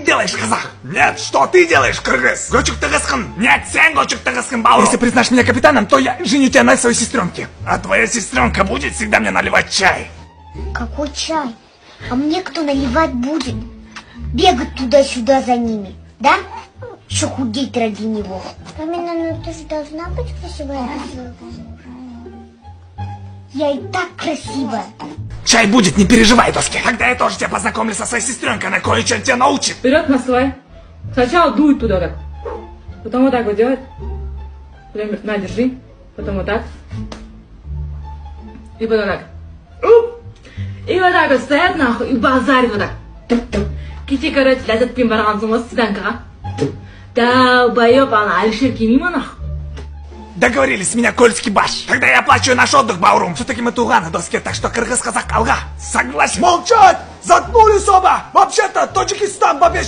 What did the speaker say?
делаешь, казах? Нет, что ты делаешь, кыргыз? Гочук тыгызкын. Нет, сен гочук тыгызкын, баур. Если признаешь меня капитаном, то я женю тебя на своей сестренке. А твоя сестренка будет всегда мне наливать чай. Какой чай? А мне кто наливать будет? Бегать туда-сюда за ними, да? Еще худеть ради него. Мамина, ну ты же должна быть красивая. Я и так красивая. Чай будет, не переживай, доски. Когда я тоже тебя познакомлю со своей сестренкой, она кое-что тебя научит. Вперед, Москва. Сначала дуй туда так. Потом вот так вот делать. Потом на, держи. Потом вот так. И потом так. И вот так вот стоят нахуй и базарят вот так. Кити, короче, лязат баранцем вот сюда. Да, боёб, она Алишер Кемима нахуй. Договорились, с меня Кольский баш. Когда я оплачиваю наш отдых, Баурум, все-таки мы туганы, доски, так что кыргыз, казак, алга. Согласен. Молчать! Заткнулись оба! Вообще-то, Таджикистан, бабе